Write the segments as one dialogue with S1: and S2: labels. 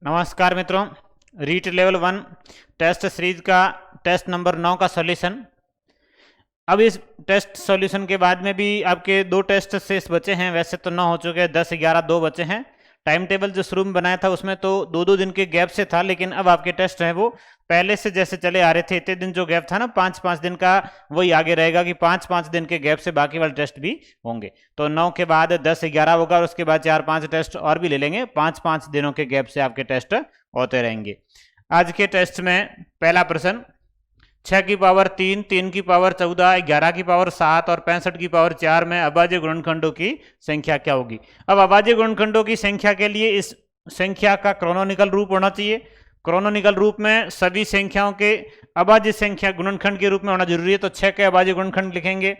S1: नमस्कार मित्रों, REET level 1 test series का टेस्ट नंबर 9 का सॉल्यूशन। अब इस टेस्ट सॉल्यूशन के बाद में भी आपके दो टेस्ट शेष बचे हैं। वैसे तो 9 हो चुके हैं, 10, 11, 2 बचे हैं। टाइम टेबल जो शुरू में बनाया था उसमें तो 2-2 दिन के गैप से था, लेकिन अब आपके टेस्ट हैं वो पहले से जैसे चले आ रहे थे। इतने दिन जो गैप था ना 5-5 दिन का, वही आगे रहेगा कि 5-5 दिन के गैप से बाकी वाले टेस्ट भी होंगे। तो 9 के बाद 10, 11 होगा और उसके बाद 4-5 टेस्ट और भी ले लेंगे। 5-5 दिनों के गैप से आपके टेस्ट होते रहेंगे। आज के टेस्ट में पहला प्रश्न, 6 की पावर 3, 3 की पावर 14, 11 की पावर 7 और 65 की पावर 4 में अभाज्य गुणनखंडों की संख्या क्या होगी। अब अभाज्य गुणनखंडों की संख्या के लिए इस संख्या का क्रोनोनिकल रूप होना चाहिए। क्रोनोनिकल रूप में सभी संख्याओं के अभाज्य संख्या गुणनखंड के रूप में होना जरूरी है। तो 6 के अभाज्य गुणनखंड लिखेंगे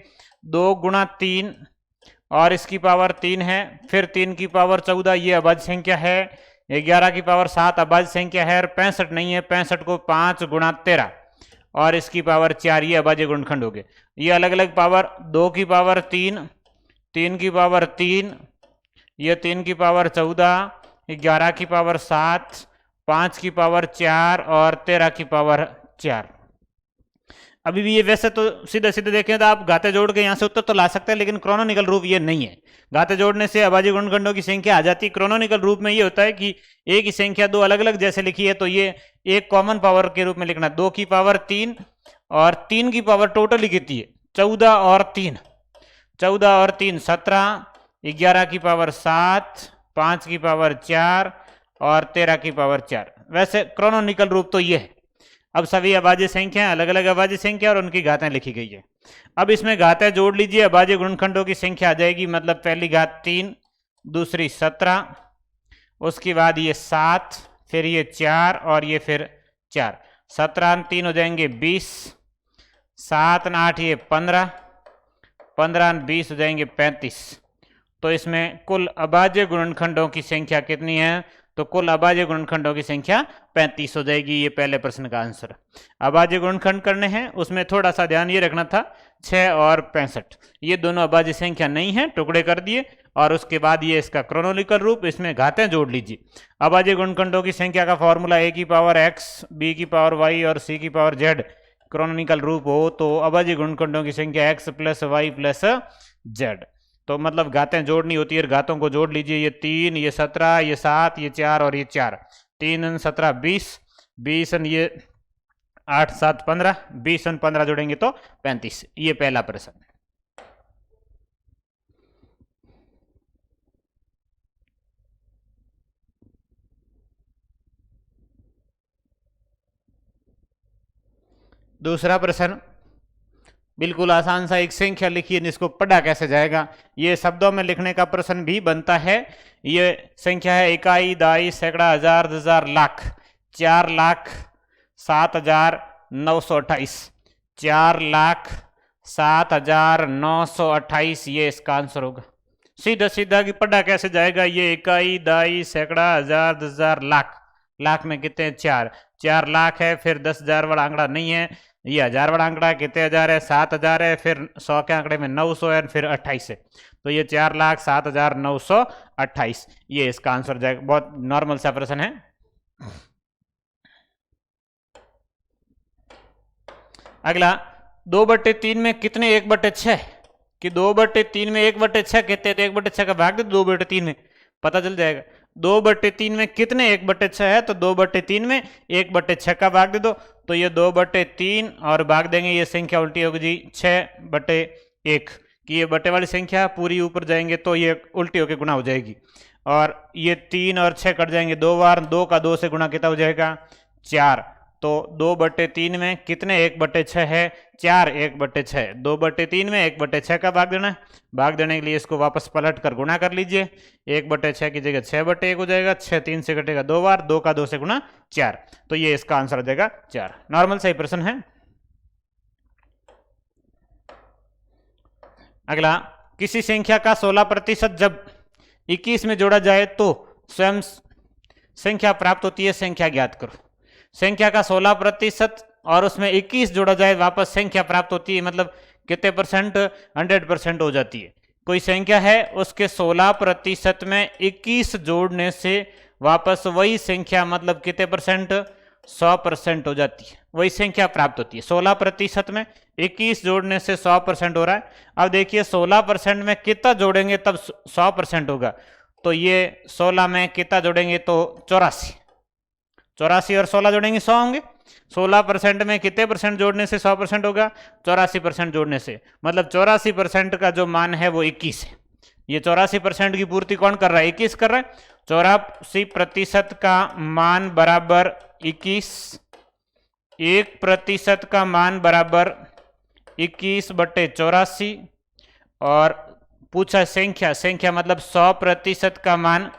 S1: 2 गुणा 3 और इसकी पावर 3 है। फिर 3 की पावर 14 ये अभाज्य संख्या है। 11 की पावर 7 अभाज्य संख्या है और 65 नहीं है। 65 को 5 गुणा 13 और इसकी पावर 4 ये अभाज्य गुणनखंड हो गए। ये अलग अलग पावर, 2 की पावर 3, 3 की पावर 3, ये 3 की पावर 14, 11 की पावर 7, 5 की पावर 4 और 13 की पावर 4। अभी भी ये वैसे तो सीधे सीधे देखें तो आप घाते जोड़ के यहाँ से उत्तर तो ला सकते हैं, लेकिन क्रोनोनिकल रूप ये नहीं है। घाते जोड़ने से अभाज्य गुणनखंडों की संख्या आ जाती है। क्रोनोनिकल रूप में ये होता है कि एक ही संख्या दो अलग अलग जैसे लिखी है तो ये एक कॉमन पावर के रूप में लिखना। 2 की पावर 3 और 3 की पावर टोटली कितनी है 14 और 3, 14 और 3 17, 11 की पावर 7, 5 की पावर 4 और 13 की पावर 4। वैसे क्रोनोनिकल रूप तो ये है। अब सभी अभाज्य संख्या अलग अलग अभाज्य संख्या और उनकी घातें लिखी गई है। अब इसमें घातें जोड़ लीजिए, अभाज्य गुणनखंडों की संख्या आ जाएगी। मतलब पहली घात 3, दूसरी 17, उसके बाद ये 7, फिर ये 4 और ये फिर 4। 17 और 3 हो जाएंगे 20, 7 और 8 ये 15, 15 और 20 हो जाएंगे 35। तो इसमें कुल अभाज्य गुणनखंडों की संख्या कितनी है? तो कुल अभाज्य गुणनखंडों की संख्या 35 हो जाएगी। ये पहले प्रश्न का आंसर। अभाज्य गुणनखंड करने हैं, उसमें थोड़ा सा ध्यान ये रखना था 6 और 65 ये दोनों अभाज्य संख्या नहीं है, टुकड़े कर दिए। और उसके बाद ये इसका क्रोनोनिकल रूप, इसमें घातें जोड़ लीजिए। अभाज्य गुणनखंडों की संख्या का फॉर्मूला a की पावर x, b की पावर y और c की पावर z क्रोनोनिकल रूप हो तो अभाज्य गुणनखंडों की संख्या x plus Y plus z। तो मतलब घातें जोड़नी होती है, घातों को जोड़ लीजिए। ये 3, ये 17, ये 7, ये 4 और ये 4। 3 और 17 20, 20 और ये 8, 7, 15, 20 और 15 जोड़ेंगे तो 35। ये पहला प्रश्न। दूसरा प्रश्न बिल्कुल आसान सा, एक संख्या लिखिए, इसको पढ़ा कैसे जाएगा। ये शब्दों में लिखने का प्रश्न भी बनता है। ये संख्या है इकाई, दाई, सैकड़ा, हजार, 1000, लाख। 4,07,928, 4,07,928 ये इसका आंसर होगा। सीधा सीधा कि पढ़ा कैसे जाएगा। ये इकाई, दाई, सैकड़ा, हजार, 1000, लाख। लाख में कितने? 4 लाख है। फिर 10,000 वाला आंकड़ा नहीं है। ये 1000 वाला आंकड़ा कितने हजार है? 7000 है। फिर 100 के आंकड़े में 900 है, फिर 28 है। तो ये 4,07,928 ये इसका आंसर जाएगा। बहुत नॉर्मल सा प्रश्न है। अगला, 2/3 में कितने 1/6 कि 2/3 में 1/6 कितने? तो 1/6 का भाग दे 2/3 में, पता चल जाएगा। 2/3 में कितने 1/6 है? तो 2/3 में 1/6 का भाग दे दो। तो ये 2/3 और भाग देंगे, ये संख्या उल्टी होगी जी 6/1 कि ये बटे वाली संख्या पूरी ऊपर जाएंगे तो ये उल्टी होकर गुणा हो जाएगी। और ये 3 और 6 कट जाएंगे 2 बार। 2 का 2 से गुणा कितना हो जाएगा? 4। तो 2/3 में कितने 1/6 है? 4 1/6। 2/3 में 1/6 का भाग देना है। भाग देने के लिए इसको वापस पलट कर गुणा कर लीजिए। 1/6 की जगह 6/1 हो जाएगा। 6 3 से कटेगा 2 बार। 2 का 2 से गुणा 4। तो ये इसका आंसर हो जाएगा 4। नॉर्मल सही प्रश्न है। अगला, किसी संख्या का 16% जब 21 में जोड़ा जाए तो स्वयं संख्या प्राप्त होती है। संख्या ज्ञात करो। संख्या का 16% और उसमें 21 जोड़ा जाए वापस संख्या प्राप्त होती है। मतलब कितने परसेंट? 100% हो जाती है। कोई संख्या है उसके 16% में 21 जोड़ने से वापस वही संख्या मतलब कितने परसेंट, 100% हो जाती है, वही संख्या प्राप्त होती है। 16% में 21 जोड़ने से 100% हो रहा है। अब देखिए 16% में कितना जोड़ेंगे तब 100% होगा, तो ये 16 में कितना जोड़ेंगे तो 84, 84 और 16 जोड़ेंगे 100 होंगे। 16% में कितने परसेंट जोड़ने से 100% होगा, 84% जोड़ने से, मतलब 84% का जो मान है वो 21 है। ये 84% की पूर्ति कौन कर रहा है, 21 कर रहा है। 84% का मान बराबर 21, 1% का मान बराबर 21/84, और पूछा संख्या, संख्या मतलब 100% का मान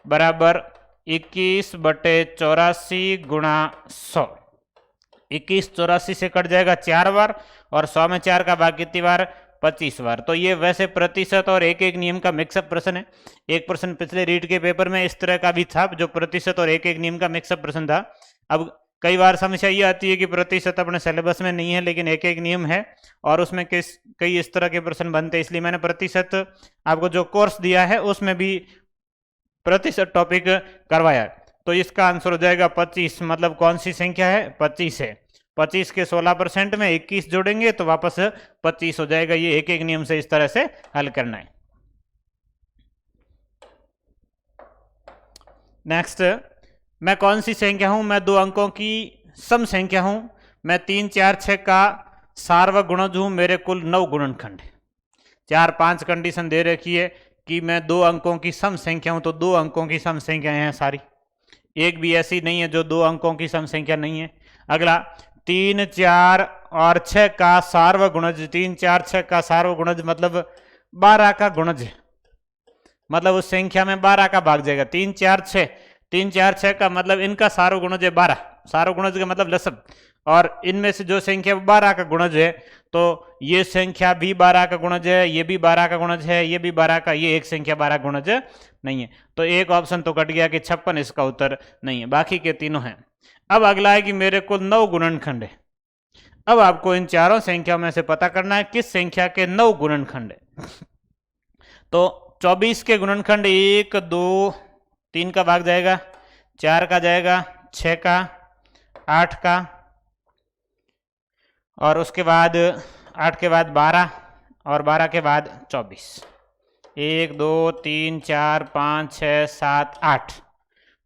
S1: बराबर 21/84 गुणा 100। 21 84 से कट जाएगा 4 बार, और 100 में 4 का भाग कितनी बार, 25 बार। तो ये वैसे प्रतिशत और एक एक नियम का मिक्सअप प्रश्न है। एक प्रश्न पिछले रीट के पेपर में इस तरह का भी था जो प्रतिशत और एक एक नियम का मिक्सअप प्रश्न था। अब कई बार समस्या ये आती है कि प्रतिशत अपने सिलेबस में नहीं है लेकिन एक एक नियम है, और उसमें कई इस तरह के प्रश्न बनते हैं, इसलिए मैंने प्रतिशत आपको जो कोर्स दिया है उसमें भी प्रतिशत टॉपिक करवाया है। तो इसका आंसर हो जाएगा 25, मतलब कौन सी संख्या है, 25 है। 25 के 16% में 21 जोड़ेंगे तो वापस 25 हो जाएगा। ये एक एक नियम से इस तरह से हल करना है। नेक्स्ट, मैं कौन सी संख्या हूं, मैं 2 अंकों की सम संख्या हूं, मैं 3 4 6 का सार्वगुणज हूं, मेरे कुल 9 गुणनखंड है। 4 5 कंडीशन दे रखी है कि मैं 2 अंकों की सम संख्या हूं, तो 2 अंकों की सम संख्याएं हैं सारी, एक भी ऐसी नहीं है जो 2 अंकों की सम संख्या नहीं है। अगला 3 4 और 6 का सार्वगुणज, 3 4 6 का सार्वगुणज मतलब 12 का गुणज है, मतलब उस संख्या में 12 का भाग जाएगा। 3 4 6, 3 4 6 का मतलब इनका सार्वगुणज है 12, सार्वगुणज का मतलब लसब, और इनमें से जो संख्या 12 का गुणज है तो ये संख्या भी 12 का गुणज है, ये भी 12 का गुणज है, ये भी 12 का, ये एक संख्या 12 गुणज नहीं है। तो एक ऑप्शन तो कट गया कि 56 इसका उत्तर नहीं है, बाकी के तीनों हैं। अब अगला है कि मेरे कुल 9 गुणनखंड है। अब आपको इन चारों संख्याओं में से पता करना है किस संख्या के 9 गुणनखंड है। तो 24 के गुणनखंड 1 2 3 का भाग जाएगा, 4 का जाएगा, 6 का, 8 का, और उसके बाद 8 के बाद 12, और 12 के बाद 24। 1 2 3 4 5 6 7 8,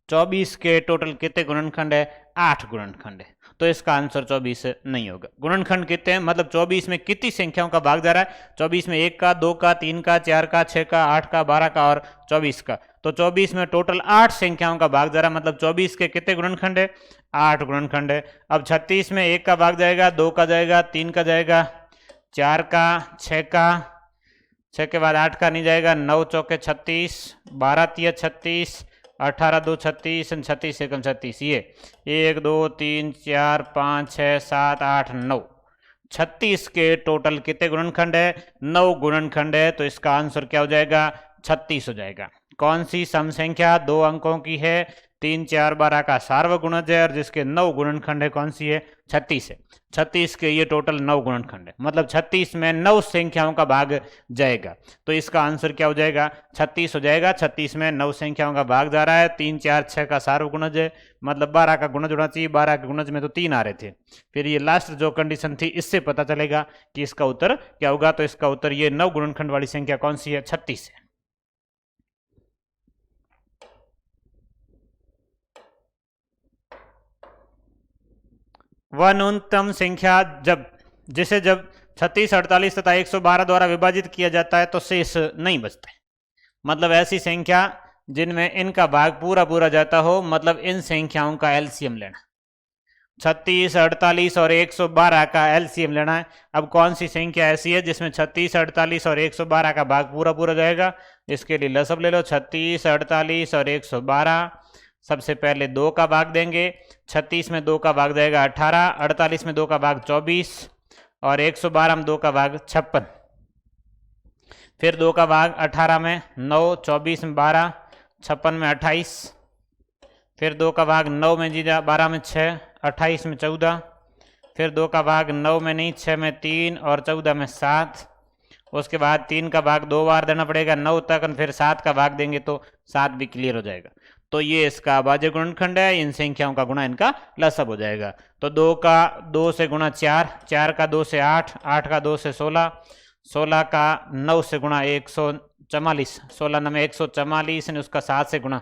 S1: 24 के टोटल कितने गुणनखंड है, 8 गुणनखंड है। तो इसका आंसर 24 नहीं होगा। गुणनखंड कितने हैं, मतलब 24 में कितनी संख्याओं का भाग जा रहा है, 24 में 1 का, 2 का, 3 का, 4 का, 6 का, 8 का, 12 का और 24 का। तो 24 में टोटल 8 संख्याओं का भाग जा रहा है, मतलब 24 के कितने गुणनखंड है, 8 गुणनखंड है। अब 36 में 1 का भाग जाएगा, 2 का जाएगा, 3 का जाएगा, 4 का, 6 का, 6 के बाद 8 का नहीं जाएगा, 9 चौके 36, 12 तिया 36, 18 2 36, 36 एकम 36, ये 1 2 3 4 5 6 7 8 9, 36 के टोटल कितने गुणनखंड है, 9 गुणनखंड है। तो इसका आंसर क्या हो जाएगा, 36 हो जाएगा। कौन सी सम संख्या 2 अंकों की है, 3 4 12 का सार्वगुणज है और जिसके 9 गुणनखंड है, कौन सी है, 36 है। 36 के ये टोटल 9 गुणनखंड है, मतलब 36 में 9 संख्याओं का भाग जाएगा। तो इसका आंसर क्या हो जाएगा, 36 हो जाएगा। 36 में 9 संख्याओं का भाग जा रहा है, 3 4 6 का सार्वगुणज है, मतलब 12 का गुणज होना चाहिए। 12 के गुणज में तो 3 आ रहे थे। फिर ये लास्ट जो कंडीशन थी, इससे पता चलेगा कि इसका उत्तर क्या होगा। तो इसका उत्तर ये 9 गुणनखंड वाली संख्या कौन सी है, 36 है। वह न्यूनतम संख्या जिसे जब 36 48 तथा 112 द्वारा विभाजित किया जाता है तो शेष नहीं बचता है, मतलब ऐसी संख्या जिनमें इनका भाग पूरा पूरा जाता हो, मतलब इन संख्याओं का एलसीएम लेना। 36 48 और 112 का एलसीएम लेना है। अब कौन सी संख्या ऐसी है जिसमें 36 48 और 112 का भाग पूरा पूरा जाएगा, इसके लिए लसब ले लो। 36 48 और 112, सबसे पहले 2 का भाग देंगे। 36 में 2 का भाग जाएगा 18, 48 में 2 का भाग 24 और 112 में 2 का भाग 56। फिर 2 का भाग 18 में 9, 24 में 12, 56 में 28। फिर 2 का भाग 9 में जीजा, 12 में 6, 28 में 14। फिर 2 का भाग 9 में नहीं, 6 में 3 और 14 में 7 उसके बाद 3 का भाग 2 बार देना पड़ेगा 9 तक, और फिर 7 का भाग देंगे तो 7 भी क्लियर हो जाएगा। तो ये इसका अभाज्य गुणनखंड है, इन संख्याओं का गुणा इनका लसब हो जाएगा। तो 2 का 2 से गुणा 4, 4 का 2 से 8, 8 का 2 से 16, 16 का 9 से गुणा 144, 16 9 में 144, उसका 7 से गुणा,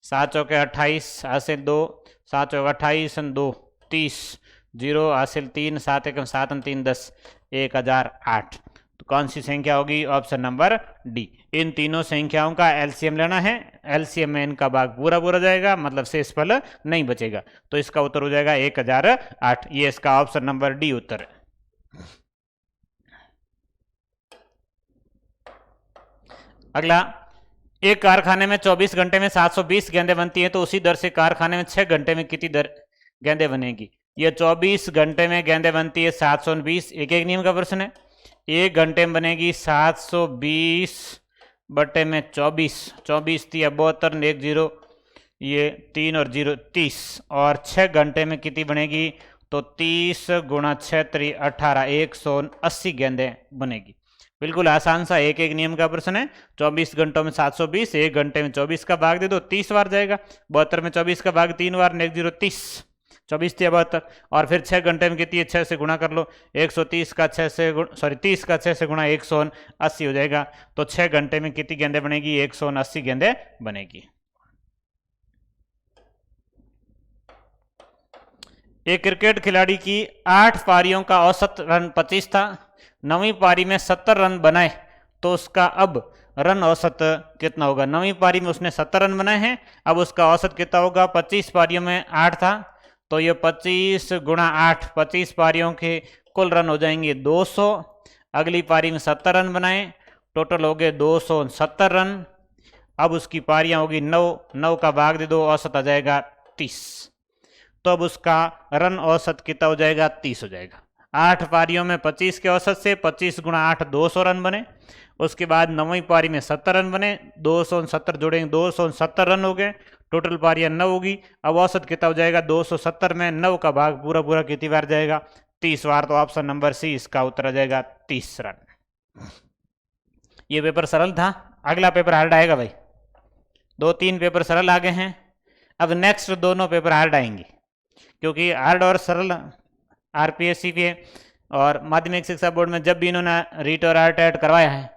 S1: 7 चौके 28, हासिल 2, 7 चौके 28, 2 30, 0 हासिल 3, 7 एकम 7 3 10, 1008। तो कौन सी संख्या होगी? Option number D. इन तीनों संख्याओं का एलसीएम लेना है, एलसीएम में इनका भाग पूरा पूरा जाएगा, मतलब शेषफल नहीं बचेगा, तो इसका उत्तर हो जाएगा 1008। ये इसका ऑप्शन नंबर डी उत्तर है। अगला, एक कारखाने में 24 घंटे में 720 गेंदें बनती हैं, तो उसी दर से कारखाने में 6 घंटे में कितनी दर गेंदें बनेगी? ये 24 घंटे में गेंदें बनती है 720, एक एक नियम का प्रश्न है। 1 घंटे में बनेगी 720 बटे में 24, 24 थी 72, 1 0, ये 3 और 0 30, और 6 घंटे में कितनी बनेगी? तो 30 गुणा 6 3 18, 180 गेंदें बनेगी। बिल्कुल आसान सा एक एक नियम का प्रश्न है। 24 घंटों में 720, 1 घंटे में 24 का भाग दे दो 30 बार जाएगा, 72 में 24 का भाग 3 बार, 1 0 30, 24 थी 72, और फिर 6 घंटे में कितनी है? 6 से गुणा कर लो, 130 का 6 से 30 का 6 से गुणा 180 हो जाएगा। तो 6 घंटे में कितनी गेंदें बनेगी? 180 गेंदें बनेगी। एक क्रिकेट खिलाड़ी की 8 पारियों का औसत रन 25 था, 9वीं पारी में 70 रन बनाए, तो उसका अब रन औसत कितना होगा? 9वीं पारी में उसने 70 रन बनाए हैं, अब उसका औसत कितना होगा? 25 पारियों में 8 था, तो ये 25 गुणा 8, 25 पारियों के कुल रन हो जाएंगे 200। अगली पारी में 70 रन बनाए, टोटल हो गए 270 रन। अब उसकी पारियां होगी 9, 9 का भाग दे दो, औसत आ जाएगा 30। तो अब उसका रन औसत कितना हो जाएगा? 30 हो जाएगा। 8 पारियों में 25 के औसत से 25 गुणा 8, 200 रन बने। उसके बाद 9वीं पारी में 70 रन बने, 270 जोड़ेंगे 270 रन हो गए, टोटल पारियां 9 होगी। अब औसत कितना हो जाएगा? 270 में 9 का भाग पूरा पूरा कितनी बार जाएगा? 30 बार। तो ऑप्शन नंबर सी इसका उत्तर आ जाएगा 30 रन। ये पेपर सरल था, अगला पेपर हार्ड आएगा भाई। 2-3 पेपर सरल आ गए हैं, अब नेक्स्ट दोनों पेपर हार्ड आएंगे, क्योंकि हार्ड और सरल आरपीएस सीपीए और माध्यमिक शिक्षा बोर्ड में जब भी इन्होंने रीट और आरटेट करवाया है,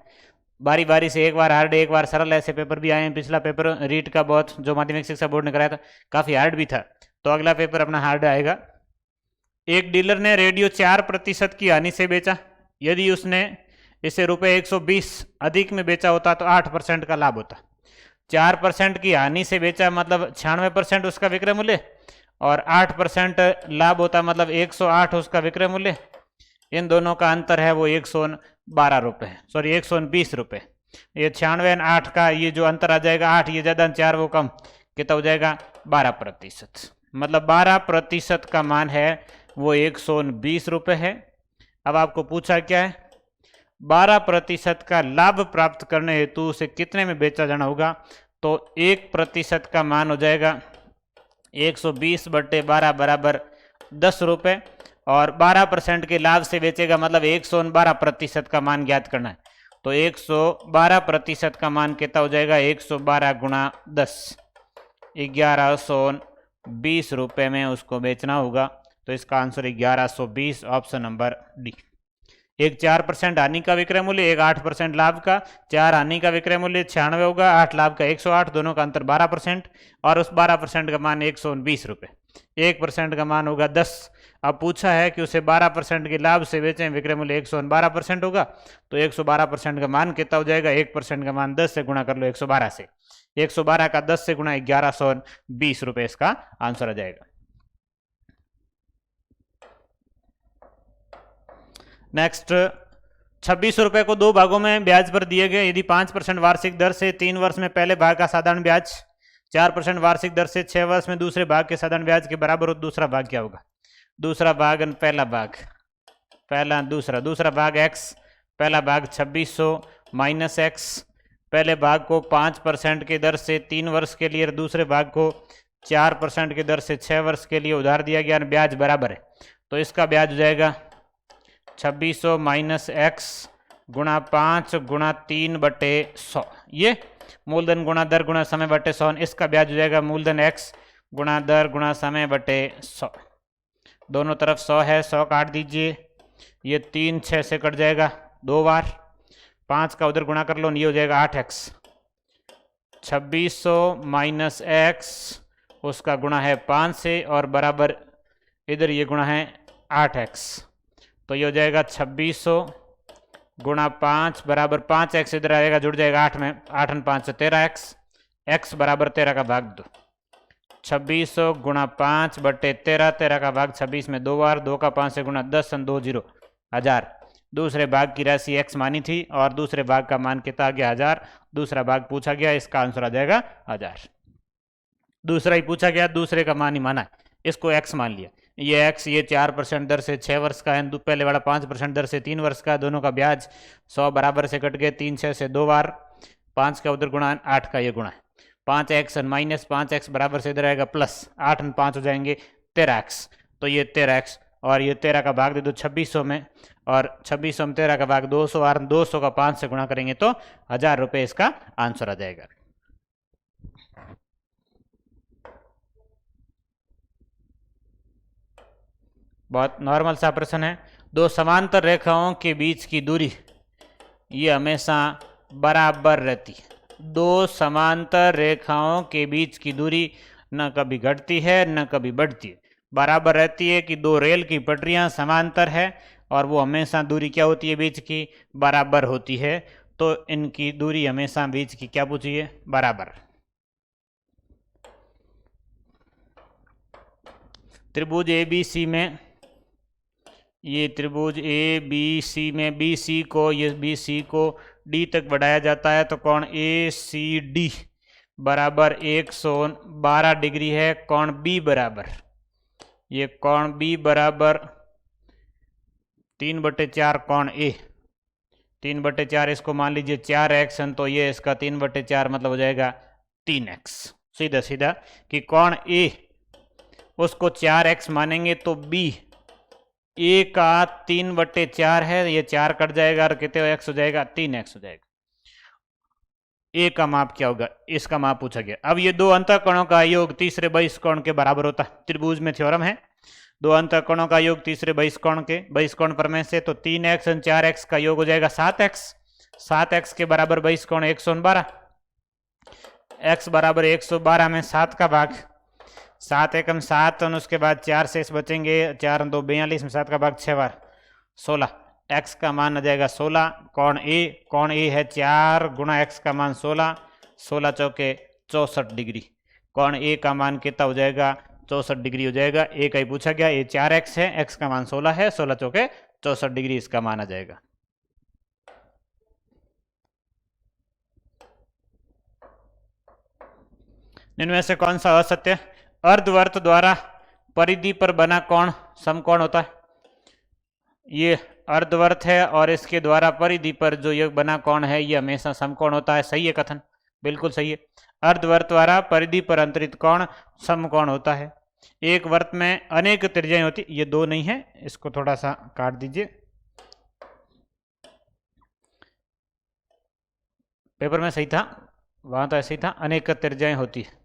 S1: बारी बारी से एक बार हार्ड एक बार सरल ऐसे पेपर भी आए हैं। पिछला पेपर रीट का बहुत जो माध्यमिक शिक्षा बोर्ड ने कराया था काफ़ी हार्ड भी था, तो अगला पेपर अपना हार्ड आएगा। एक डीलर ने रेडियो 4% की हानि से बेचा, यदि उसने इसे रुपये 120 अधिक में बेचा होता तो 8% का लाभ होता। 4% की हानि से बेचा मतलब 96% उसका विक्रय मूल्य, और 8% लाभ होता मतलब 108 उसका विक्रय मूल्य। इन दोनों का अंतर है वो 112 रुपये, सॉरी 120 रुपये। ये 96 8 का ये जो अंतर आ जाएगा, 8 ये ज़्यादा 4 वो कम, कितना हो जाएगा? 12%। मतलब 12% का मान है वो 120 रुपये है। अब आपको पूछा क्या है? 12% का लाभ प्राप्त करने हेतु उसे कितने में बेचा जाना होगा? तो 1% का मान हो जाएगा 120 बटे 12 बराबर 10 रुपये, और 12% के लाभ से बेचेगा मतलब 112% का मान ज्ञात करना है। तो 112% का मान कितना हो जाएगा? 112 गुणा 10, 1120 रुपये में उसको बेचना होगा। तो इसका आंसर 1120, ऑप्शन नंबर डी। एक 4% हानि का विक्रय मूल्य, एक 8% लाभ का। 4 हानि का विक्रय मूल्य 96 होगा, 8 लाभ का 108, दोनों का अंतर 12%, और उस 12% का मान 120 रुपये। 1% का मान होगा 10। अब पूछा है कि उसे 12% के लाभ से बेचें, विक्रय मूल्य 112% होगा, तो 112% का मान कितना हो जाएगा? 1% का मान 10 से गुणा कर लो 112 से, 112 का 10 से गुणा 1120 रुपये इसका आंसर आ जाएगा। नेक्स्ट, 26 रुपये को 2 भागों में ब्याज पर दिए गए, यदि 5% वार्षिक दर से 3 वर्ष में पहले भाग का साधारण ब्याज 4% वार्षिक दर से 6 वर्ष में दूसरे भाग के साधारण ब्याज के बराबर हो, दूसरा भाग क्या होगा? दूसरा भाग पहला भाग, पहला दूसरा भाग x, पहला भाग 2600 माइनस x। पहले भाग को 5% की दर से 3 वर्ष के लिए, दूसरे भाग को 4% की दर से 6 वर्ष के लिए उधार दिया गया, ब्याज बराबर है, तो इसका ब्याज हो जाएगा 2600 माइनस x गुणा 5 गुणा 3/100, ये मूलधन गुणा दर गुणा समय बटे 100, इसका ब्याज हो जाएगा मूलधन x गुणा दर गुणा समय बटे 100। दोनों तरफ 100 है, 100 काट दीजिए, ये 3 6 से कट जाएगा 2 बार, 5 का उधर गुणा कर लो, ये हो जाएगा 8x। 2600 माइनस x उसका गुणा है 5 से और बराबर इधर ये गुणा है 8x, तो ये हो जाएगा 2600 गुणा 5 बराबर 5x इधर आएगा, जुड़ जाएगा 8 में, 8 और 5 से 13x, x बराबर 13 का भाग 2। 2600 गुणा 5 बटे 13, 13 का भाग 26 में 2 बार, 2 का 5 से गुणा 10 और 2 0 1000। दूसरे भाग की राशि x मानी थी और दूसरे भाग का मान कितना आ गया 1000, दूसरा भाग पूछा गया, इसका आंसर आ जाएगा 1000। दूसरा ही पूछा गया, दूसरे का मान ही माना है, इसको x मान लिया, ये x ये 4% दर से 6 वर्ष का है, पहले वाला 5% दर से 3 वर्ष का, दोनों का ब्याज 100 बराबर से कट गए, 3 6 से 2 बार, 5 का उधर गुणा 8 का ये गुणा है, 5x माइनस 5x बराबर से इधर आएगा प्लस 8 और 5 हो जाएंगे 13x, तो ये 13x और ये 13 का भाग दे दो 2600 में, और 2600 में 13 का भाग 200 और 200 का 5 से गुणा करेंगे तो 1000 रुपये इसका आंसर आ जाएगा। बहुत नॉर्मल सा प्रश्न है। दो समांतर रेखाओं के बीच की दूरी ये हमेशा बराबर रहती है। दो समांतर रेखाओं के बीच की दूरी न कभी घटती है न कभी बढ़ती है, बराबर रहती है कि दो रेल की पटरियां समांतर है और वो हमेशा दूरी क्या होती है बीच की, बराबर होती है, तो इनकी दूरी हमेशा बीच की क्या पूछी है, बराबर। त्रिभुज ABC में, ये त्रिभुज ABC में BC को D तक बढ़ाया जाता है, तो कोण ACD बराबर 112 डिग्री है। कोण B बराबर, ये कोण B बराबर 3/4 कोण A, 3/4 इसको मान लीजिए 4x, तो ये इसका 3/4 मतलब हो जाएगा 3x। सीधा सीधा कि कोण A उसको 4x मानेंगे तो B A का 3/4 है, ये 4 कट जाएगा और कितने x हो जाएगा, 3x हो जाएगा। A का माप क्या होगा, इसका माप पूछा गया। अब ये दो अंतःकोणों का योग तीसरे बहिष्कोण के बराबर होता है। त्रिभुज में थ्योरम है, दो अंतःकोणों का योग तीसरे बहिष्कोण के, बहिष्कोण प्रमेय से, तो 3x और 4x का योग हो जाएगा 7x। 7x के बराबर बहिष्कोण 112, x बराबर 112 में 7 का भाग, 7 एकम 7 और उसके बाद 4 शेष बचेंगे, 4 और 2 42 में 7 का भाग 6 बार 16, x का मान आ जाएगा 16। कोण A है 4 गुणा x का मान 16, 16 चौके 64 डिग्री। कोण A का मान कितना हो जाएगा, 64 डिग्री हो जाएगा। A का ही पूछा गया, ये 4x है, x का मान 16 है, 16 चौके 64 डिग्री इसका मान आ जाएगा। इनमें से कौन सा असत्य? अर्धवर्त द्वारा परिधि पर बना कोण समकोण होता है। ये अर्धवर्त है और इसके द्वारा परिधि पर जो ये बना कोण है ये हमेशा समकोण होता है। सही है कथन, बिल्कुल सही है। अर्धवर्त द्वारा परिधि पर अंतरित कोण समकोण होता है। एक वर्त में अनेक त्रिज्याएं होती, ये दो नहीं है, इसको थोड़ा सा काट दीजिए। पेपर में सही था, वहां तो ऐसे ही था, अनेक त्रिज्याएं होती है।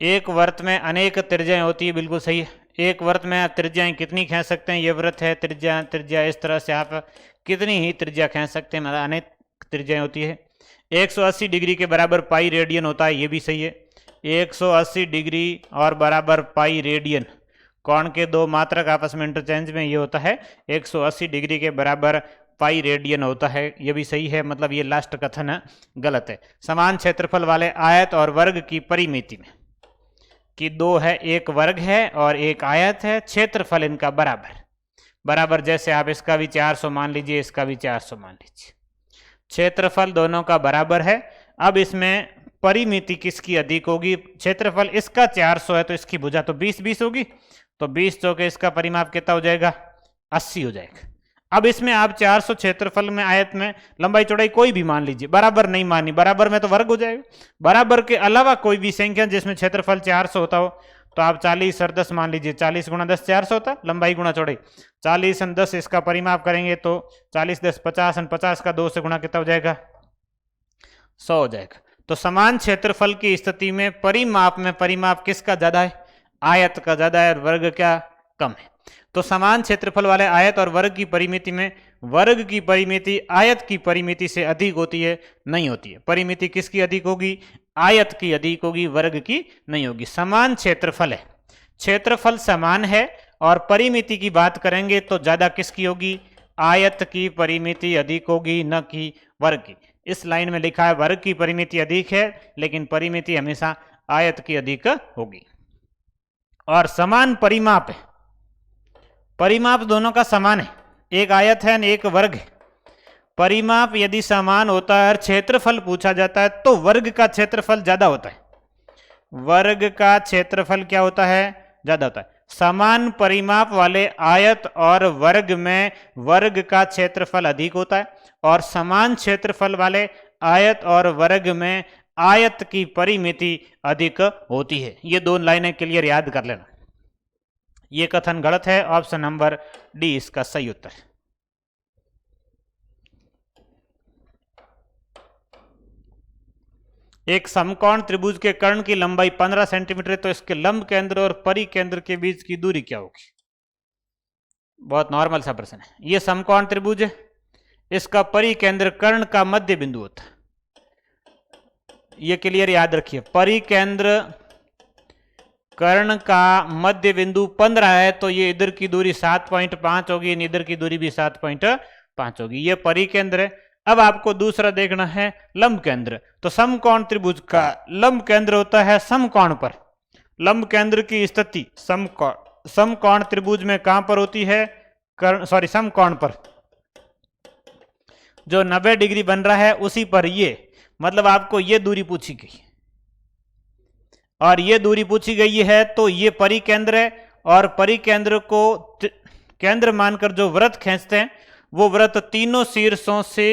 S1: एक वर्त में अनेक त्रिज्याएं होती है, बिल्कुल सही है। एक वर्त में आप त्रिज्याएं कितनी खींच सकते हैं, ये वृत्त है, त्रिज्या इस तरह से आप कितनी ही त्रिज्या खींच सकते हैं, मतलब अनेक त्रिज्याएं होती है। 180 डिग्री के बराबर पाई रेडियन होता है, ये भी सही है। 180 डिग्री और बराबर पाई रेडियन, कोण के दो मात्रक आपस में इंटरचेंज में ये होता है 180 डिग्री के बराबर पाई रेडियन होता है, ये भी सही है। मतलब ये लास्ट कथन गलत है। समान क्षेत्रफल वाले आयत और वर्ग की परिमिति में कि दो है, एक वर्ग है और एक आयत है, क्षेत्रफल इनका बराबर, जैसे आप इसका भी 400 मान लीजिए, इसका भी 400 मान लीजिए, क्षेत्रफल दोनों का बराबर है। अब इसमें परिमिति किसकी अधिक होगी, क्षेत्रफल इसका 400 है तो इसकी भुजा तो 20-20 होगी, तो 20 चौके इसका परिमाप कितना हो जाएगा, 80 हो जाएगा। अब इसमें आप 400 क्षेत्रफल में आयत में लंबाई चौड़ाई कोई भी मान लीजिए, बराबर नहीं मानी, बराबर में तो वर्ग हो जाएगा। बराबर के अलावा कोई भी संख्या जिसमें क्षेत्रफल 400 होता हो, तो तो आप 40 और 10 मान लीजिए, 40 गुणा 10 400 होता है, लंबाई गुणा चौड़ाई। 40 और 10 इसका परिमाप करेंगे तो 40 10 50 और 50 का 2 से गुणा कितना हो जाएगा, 100 हो जाएगा। तो समान क्षेत्रफल की स्थिति में परिमाप किसका ज्यादा है, आयत का ज्यादा है और वर्ग क्या कम है। तो समान क्षेत्रफल वाले आयत और वर्ग की परिमिति में वर्ग की परिमिति आयत की परिमिति से अधिक होती है, नहीं होती है। परिमिति किसकी अधिक होगी, आयत की अधिक होगी, वर्ग की नहीं होगी। समान क्षेत्रफल है, क्षेत्रफल समान है और परिमिति की बात करेंगे तो ज्यादा किसकी होगी, आयत की परिमिति अधिक होगी, न कि वर्ग की। इस लाइन में लिखा है वर्ग की परिमिति अधिक है, लेकिन परिमिति हमेशा आयत की अधिक होगी। और समान परिमाप है, परिमाप दोनों का समान है, एक आयत है एक वर्ग है। परिमाप यदि समान होता है और क्षेत्रफल पूछा जाता है तो वर्ग का क्षेत्रफल ज्यादा होता है, वर्ग का क्षेत्रफल क्या होता है, ज्यादा होता है। समान परिमाप वाले आयत और वर्ग में वर्ग का क्षेत्रफल अधिक होता है और समान क्षेत्रफल वाले आयत और वर्ग में आयत की परिमिति अधिक होती है। ये दो लाइनें क्लियर याद कर लेना। ये कथन गलत है, ऑप्शन नंबर डी इसका सही उत्तर है। एक समकोण त्रिभुज के कर्ण की लंबाई 15 सेंटीमीटर है, तो इसके लंब केंद्र और परिकेंद्र के बीच की दूरी क्या होगी। बहुत नॉर्मल सा प्रश्न है। ये समकोण त्रिभुज है, इसका परिकेंद्र कर्ण का मध्य बिंदु होता है, ये क्लियर याद रखिए। परिकेंद्र कर्ण का मध्य बिंदु 15 है, तो ये इधर की दूरी 7.5 होगी, इधर की दूरी भी 7.5 होगी। ये परिकेंद्र है। अब आपको दूसरा देखना है लंब केंद्र। तो समकोण त्रिभुज का लंब केंद्र होता है समकोण पर। लंब केंद्र की स्थिति समकोण त्रिभुज में कहां पर होती है, समकोण पर जो 90 डिग्री बन रहा है उसी पर। ये मतलब आपको ये दूरी पूछी गई और ये दूरी पूछी गई है, तो ये परिकेंद्र है और परिकेंद्र को केंद्र मानकर जो वृत्त खींचते हैं वो वृत्त तीनों शीर्षों से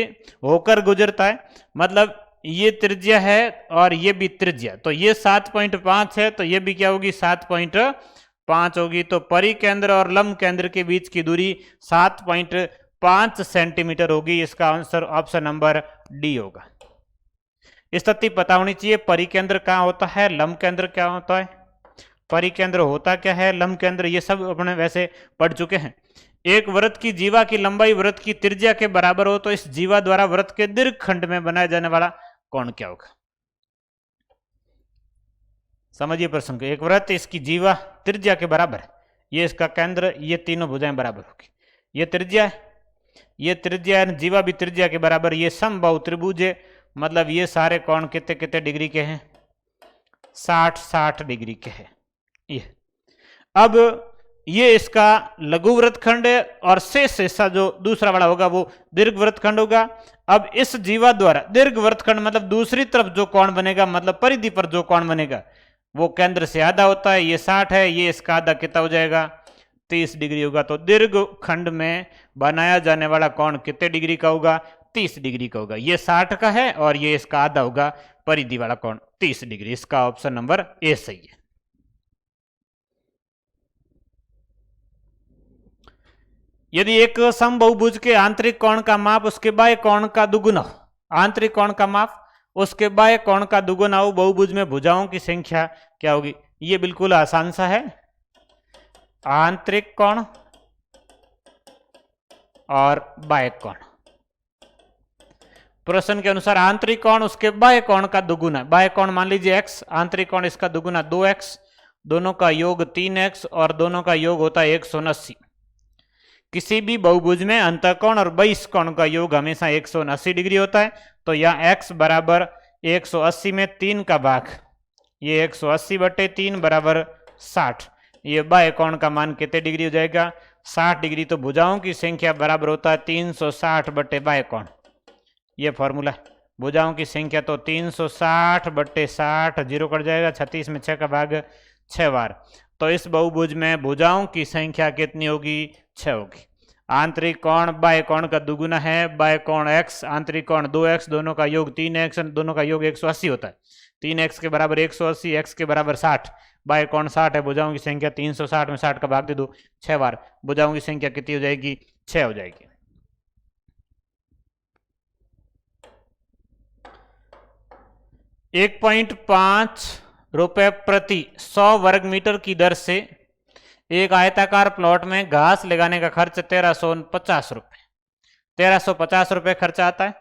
S1: होकर गुजरता है। मतलब ये त्रिज्या है और ये भी त्रिज्या, तो ये 7.5 है, तो ये भी क्या होगी, 7.5 होगी। तो परिकेंद्र और लंब केंद्र के बीच की दूरी 7.5 सेंटीमीटर होगी। इसका आंसर ऑप्शन नंबर डी होगा। स्थिति पता होनी चाहिए, परिकेंद्र कहाँ होता है, लंब केंद्र क्या होता है, परिकेंद्र होता क्या है, लंब केंद्र, ये सब अपने वैसे पढ़ चुके हैं। एक वृत्त की जीवा की लंबाई वृत्त की त्रिज्या के बराबर हो तो इस जीवा द्वारा वृत्त के दीर्घ खंड में बनाया जाने वाला कोण क्या होगा। समझिए प्रश्न को। एक वृत्त, इसकी जीवा त्रिज्या के बराबर है, ये इसका केंद्र, ये तीनों भुजाएं बराबर होगी। ये त्रिज्या है, ये त्रिज्या है, जीवा भी त्रिज्या के बराबर। ये समबाहु त्रिभुज है, मतलब ये सारे कोण कितने कितने डिग्री के हैं, 60 डिग्री के हैं ये। अब ये इसका लघु वृत्तखंड है और शेष हिस्सा जो दूसरा वाला होगा वो दीर्घ वृत्तखंड होगा। अब इस जीवा द्वारा दीर्घ वृत्तखंड मतलब दूसरी तरफ जो कोण बनेगा, मतलब परिधि पर जो कोण बनेगा वो केंद्र से आधा होता है। ये 60 है, ये इसका आधा कितना हो जाएगा, 30 डिग्री होगा। तो दीर्घ खंड में बनाया जाने वाला कोण कितने डिग्री का होगा, 30 डिग्री का होगा। ये 60 का है और ये इसका आधा होगा, परिधि वाला कोण 30 डिग्री। इसका ऑप्शन नंबर ए सही है। यदि एक समबहुभुज के आंतरिक कोण का माप उसके बाह्य कोण का दुगुना हो, आंतरिक कोण का माप उसके बाह्य कोण का दुगुना हो, बहुभुज में भुजाओं की संख्या क्या होगी। ये बिल्कुल आसान सा है, आंतरिक कोण और बाह्य कोण। प्रश्न के अनुसार आंतरिक कोण उसके बाह्य कोण का दुगुना, बाह्य कोण मान लीजिए x, आंतरिक कोण इसका दुगुना 2x, दोनों का योग 3x और दोनों का योग होता है 180। किसी भी बहुभुज में अंतःकोण और बहिष्कोण का योग हमेशा 180 डिग्री होता है। तो यहाँ x बराबर 180 में 3 का भाग, ये 180/3 बराबर 60। ये बाह्य कोण का मान कितने डिग्री हो जाएगा, 60 डिग्री। तो भुजाओं की संख्या बराबर होता है 360 बाह्य कोण। ये फॉर्मूला है, भुजाओं की संख्या तो 360/60, 0 कट जाएगा, 36 में 6 का भाग 6 बार। तो इस बहुभुज में भुजाओं की संख्या कितनी होगी, 6 होगी। आंतरिक कोण बाह्य कोण का दुगुना है, बाह्य कोण x, आंतरिक कोण 2x, दोनों का योग 3x, दोनों का योग 180 होता है। 3x के बराबर 180, x के बराबर 60, बाय कोण 60 है, भुजाओं की संख्या 360 में 60 का भाग दे दो 6 बार, भुजाओं की संख्या कितनी हो जाएगी? 6 हो जाएगी। 1.5 रुपए प्रति 100 वर्ग मीटर की दर से एक आयताकार प्लॉट में घास लगाने का खर्च 1350 रुपए, 1350 रुपए खर्चा आता है।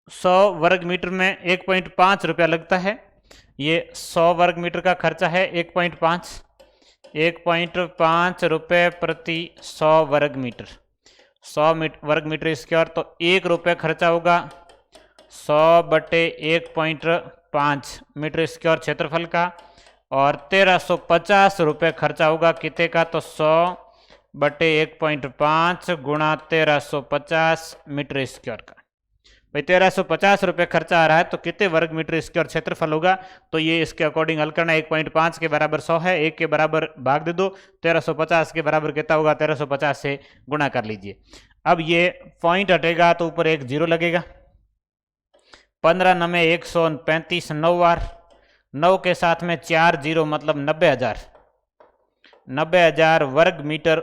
S1: 100 वर्ग मीटर में 1.5 रुपया लगता है, ये 100 वर्ग मीटर का खर्चा है 1.5 रुपए प्रति 100 वर्ग मीटर, 100 वर्ग मीटर स्क्वायर, तो 1 रुपये खर्चा होगा 100 बटे 1.5 मीटर स्क्वायर क्षेत्रफल का, और 1350 रुपये खर्चा होगा कितने का? तो 100 बटे 1.5 गुणा 1350 मीटर स्क्वायर का। भाई 1350 रुपये खर्चा आ रहा है तो कितने वर्ग मीटर स्क्वायर क्षेत्रफल होगा? तो ये इसके अकॉर्डिंग हल करना। 1.5 के बराबर 100 है, 1 के बराबर भाग दे दो, 1350 के बराबर कितना होगा? 1350 से गुणा कर लीजिए। अब ये पॉइंट हटेगा तो ऊपर एक जीरो लगेगा। 15 नमे 135 9 बार, 9 के साथ में 4 जीरो मतलब 90,000 वर्ग मीटर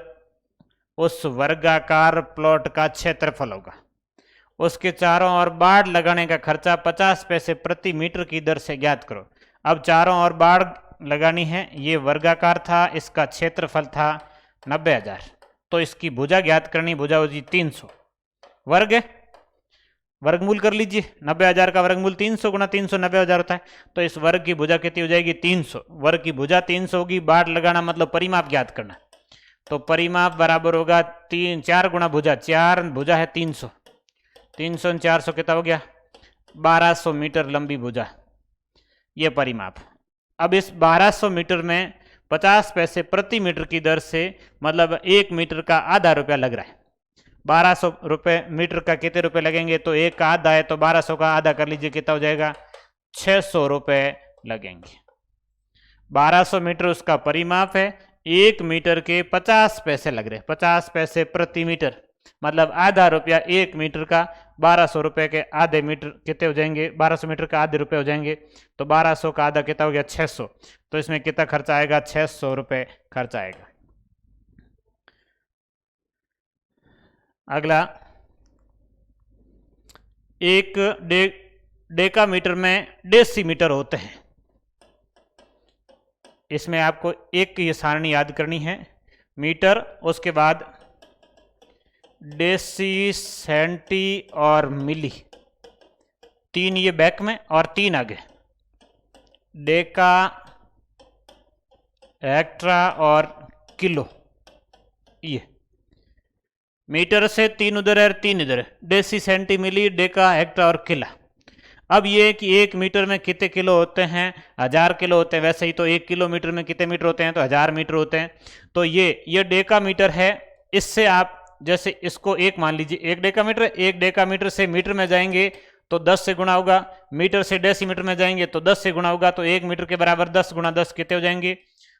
S1: उस वर्गाकार प्लॉट का क्षेत्रफल होगा। उसके चारों ओर बाड़ लगाने का खर्चा 50 पैसे प्रति मीटर की दर से ज्ञात करो। अब चारों ओर बाड़ लगानी है, ये वर्गाकार था, इसका क्षेत्रफल था 90,000, तो इसकी भुजा ज्ञात करनी। भुजा हो जी 300, वर्ग है, वर्गमूल कर लीजिए। 90,000 का वर्गमूल 300 गुणा 300 90,000 होता है, तो इस वर्ग की भुजा कितनी हो जाएगी? 300। वर्ग की भुजा 300 होगी, बाड़ लगाना मतलब परिमाप ज्ञात करना, तो परिमाप बराबर होगा 4 गुणा भुजा, 4 भुजा है 300, 300 400 कितना हो गया? 1200 मीटर लंबी भुजा, ये परिमाप। अब इस 1200 मीटर में 50 पैसे प्रति मीटर की दर से मतलब 1 मीटर का आधा रुपया लग रहा है। 1200 रुपये मीटर का कितने रुपए लगेंगे? तो 1 का आधा है, तो 1200 का आधा कर लीजिए, कितना हो जाएगा? 600 रुपये लगेंगे। 1200 मीटर उसका परिमाप है, 1 मीटर के 50 पैसे लग रहे हैं, 50 पैसे प्रति मीटर मतलब आधा रुपया 1 मीटर का। 1200 रुपये के आधे मीटर कितने हो जाएंगे? 1200 मीटर का आधे रुपये हो जाएंगे, तो 1200 का आधा कितना हो गया? 600, तो इसमें कितना खर्चा आएगा? 600 रुपये खर्चा आएगा। अगला, एक डेकामीटर में डेसीमीटर होते हैं। इसमें आपको एक ये सारणी याद करनी है, मीटर, उसके बाद डेसी, सेंटी और मिली, 3 ये बैक में और 3 आगे, डेका, हेक्टा और किलो। ये मीटर से 3 उधर है 3 इधर है, डेसी, सेंटी, मिली, डेका, हेक्टा और किला। अब ये कि 1 मीटर में कितने किलो होते हैं? 1000 किलो होते हैं। वैसे ही तो 1 किलोमीटर में कितने मीटर होते हैं? तो 1000 मीटर होते हैं। तो ये डेका मीटर है, इससे आप जैसे इसको 1 मान लीजिए, 1 डेका मीटर, 1 डेका मीटर से मीटर में जाएंगे तो 10 से गुणा होगा, मीटर से डेसीमीटर में जाएंगे तो 10 से गुणा होगा, तो 1 मीटर के बराबर 10 गुणा 10 कितने हो जाएंगे?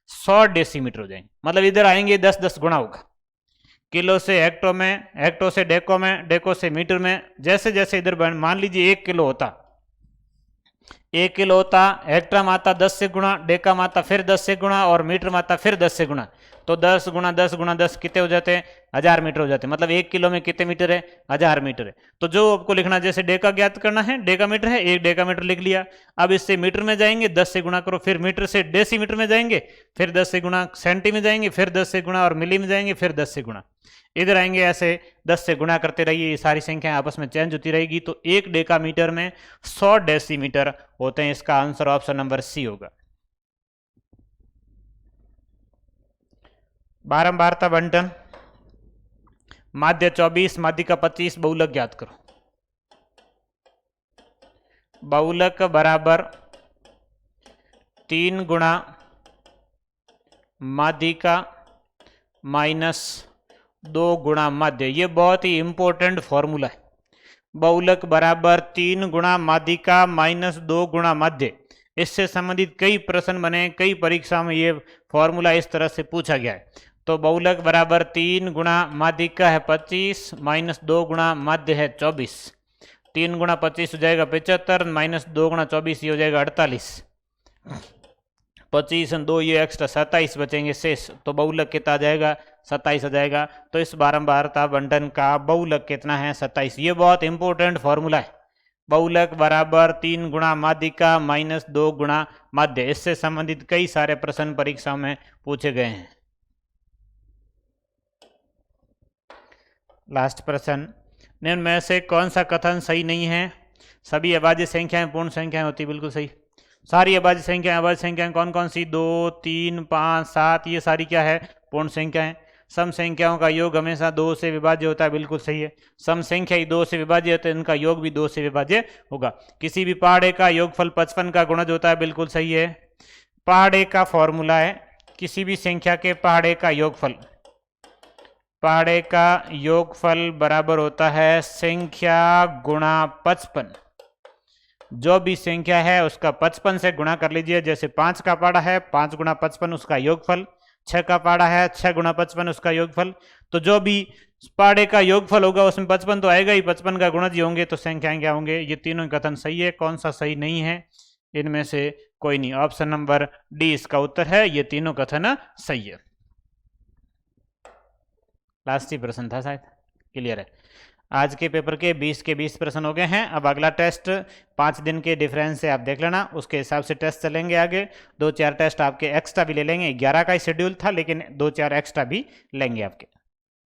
S1: 100 डेसीमीटर हो जाएंगे। मतलब इधर आएंगे 10 गुणा होगा। किलो से हेक्टो में, हेक्टो से डेको में, डेको से मीटर में, जैसे जैसे इधर मान लीजिए 1 किलो होता, 1 किलो होता, हेक्टा माता 10 से गुणा, डेका माता फिर 10 से गुणा और मीटर माता फिर 10 से गुणा, तो 10 गुणा 10 गुणा 10 कितने हो जाते हैं? 1000 मीटर हो जाते हैं। मतलब 1 किलो में कितने मीटर है? 1000 मीटर है। तो जो आपको लिखना, जैसे डेका ज्ञात करना है, डेका मीटर है, 1 डेका मीटर लिख लिया। अब इससे मीटर में जाएंगे 10 से गुणा करो, फिर मीटर से डेसीमीटर में जाएंगे, फिर 10 से गुणा, सेंटी में जाएंगे, फिर 10 से गुणा और मिली में जाएंगे, फिर 10 से गुणा, इधर आएंगे, ऐसे 10 से गुणा करते रहिए। ये सारी संख्याएं आपस में चेंज होती रहेगी। तो 1 डेका मीटर में 100 डेसीमीटर होते हैं। इसका आंसर ऑप्शन नंबर सी होगा। बारंबारता बंटन, माध्य 24, माध्यिका 25, बहुलक ज्ञात करो। बहुलक बराबर 3 गुणा माध्यिका माइनस 2 गुणा माध्य। ये बहुत ही इंपॉर्टेंट फॉर्मूला है। बहुलक बराबर 3 गुणा माध्यिका माइनस 2 गुणा माध्य। इससे संबंधित कई प्रश्न बने, कई परीक्षा में ये फॉर्मूला इस तरह से पूछा गया है। तो बहुलक बराबर 3 गुणा माध्यिका है 25 माइनस 2 गुणा माध्य है 24। 3 गुणा 25 हो जाएगा 75 माइनस 2 गुणा 24 ये हो जाएगा 48। 25 2 ये एक्स्ट्रा 27 बचेंगे शेष, तो बहुलक कितना आ जाएगा 27 आ जाएगा। तो इस बारंबारता बंटन का बहुलक कितना है 27। ये बहुत इंपॉर्टेंट फॉर्मूला है, बहुलक बराबर 3 गुणा माध्यिका माइनस 2 गुणा माध्य। इससे संबंधित कई सारे प्रश्न परीक्षा में पूछे गए हैं। लास्ट प्रश्न, निम्न में से कौन सा कथन सही नहीं है? सभी अभाज्य संख्याएं पूर्ण संख्याएं होती, बिल्कुल सही। सारी अभाज्य संख्याएं कौन कौन सी? 2 3 5 7, ये सारी क्या है? पूर्ण संख्याएं। सम संख्याओं का योग हमेशा 2 से विभाज्य होता है, बिल्कुल सही है। सम संख्या ही 2 से विभाज्य होता है, इनका योग भी 2 से विभाज्य होगा। किसी भी पहाड़े का योगफल 55 का गुणज होता है, बिल्कुल सही है। पहाड़े का फॉर्मूला है किसी भी संख्या के पहाड़े का योगफल बराबर होता है संख्या गुणा 55। जो भी संख्या है उसका 55 से गुणा कर लीजिए। जैसे 5 का पहाड़ा है 5 गुणा 55 उसका योगफल, 6 का पहाड़ा है 6 गुणा 55 उसका योगफल। तो जो भी पहाड़े का योगफल होगा उसमें 55 तो आएगा ही, 55 का गुणज होंगे, तो संख्याएं क्या होंगे? ये तीनों कथन सही है। कौन सा सही नहीं है? इनमें से कोई नहीं। ऑप्शन नंबर डी इसका उत्तर है, ये तीनों कथन सही है। लास्ट ही प्रश्न था शायद, क्लियर है। आज के पेपर के 20 के 20 प्रश्न हो गए हैं। अब अगला टेस्ट 5 दिन के डिफरेंस से आप देख लेना, उसके हिसाब से टेस्ट चलेंगे आगे। 2-4 टेस्ट आपके एक्स्ट्रा भी ले लेंगे। 11 का ही शेड्यूल था, लेकिन 2-4 एक्स्ट्रा भी लेंगे आपके।